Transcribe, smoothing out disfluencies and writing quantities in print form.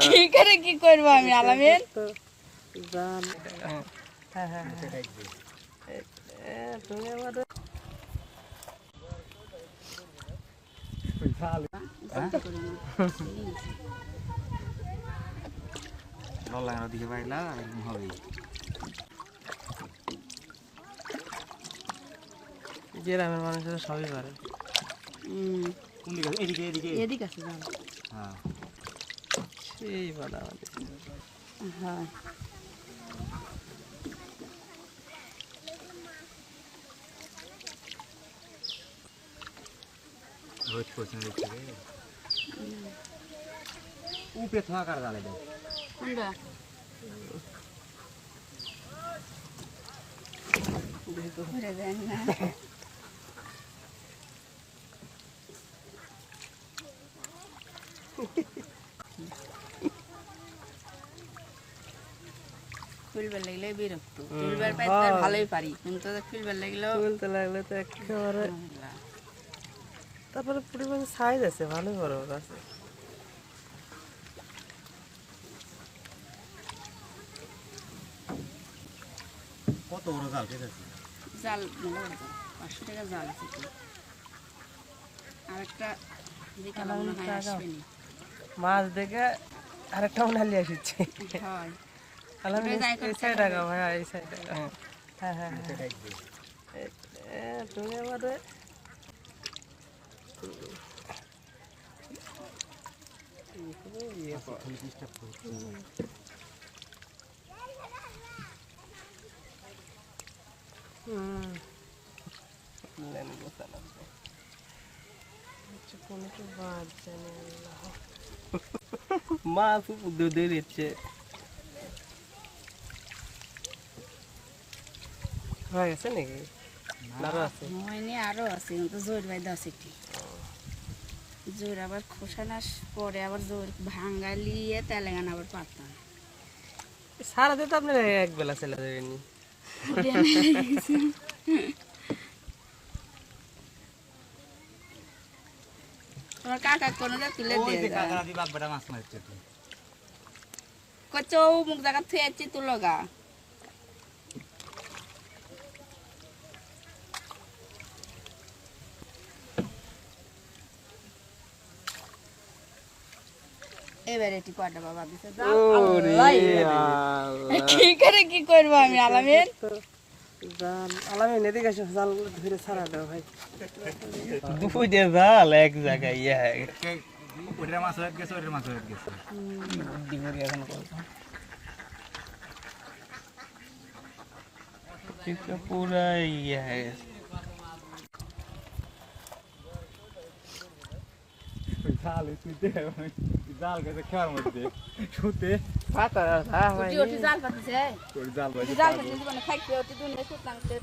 কি করে কি করবো আমি আলামিন? দিকে পাইলা এরকম হবে। গ্রামের মানুষেরা সবই পারে। কোন দিকে? এদিকে এদিকে এদিকে আছে জাল। হ্যাঁ সেই বাদা আমাদের। হ্যাঁ রোজ কোচিং দিচ্ছে রে উপরে থাকা কার গালে দাও কোনটা? ঘুরে দেন না। ফুলবার লাগলে বিরক্ত, ফুলবার পাইতে ভালোই পারি, কিন্তু ফুলবার লাগলেও তুলতে লাগলে তো একেবারে। তারপরে পরিমাণ সাইজ আছে, ভালো বড় বড় আছে। কত বড় জাল পেয়েছে? জাল মেলা 500 টাকা জাল আছে কি আর একটা বিকালে মনে হয় আসবেনি মাছ দেখে আরেকটা মনে হালিয়ে আসছে। হয় আলহামদুলিল্লাহ এই সাইড টাকা ভাই, এই সাইড টাকা। হ্যাঁ হ্যাঁ তুমি আমাদের মাছ দুধে দিচ্ছে। হয়ে গেছে নাকি? আরো আছে? হয়নি, আরো আছে, কিন্তু জোর বাইদা আছে একটি জোর আবার খোসানাস পরে আবার জোর ভাঙ্গালিয়ে তেলেঙ্গানা আবার পাতাম সারাদিন তো আপনার এক বেলা চলে যাবেন। তোমার কাকা কোনটা তুলে ওই দিয়ে যে কাকারা দি বাগবাটা মাছ মারছে তো কচৌ মুখ জায়গা থুয়ে যাচ্ছি তুলগা এবারে এটি কয়টা বাবা দিছে কি করে কি করবো আমি আলামিন? আলামিন এদিকে এসে জালগুলো ধরে ছাড়া দাও ভাই। দুপুরে জাল এক জায়গায় ওটার মাছ হয়ে গেছে, ওটার মাছ হয়ে গেছে। পুরা ইয়ে হয়ে গেছে। জাল গেছে খেয়ার মধ্যে শুতে পাতা জাল পাতিছে, জাল পাতিছে, খাইতে ওটি দুনে সুতাংতে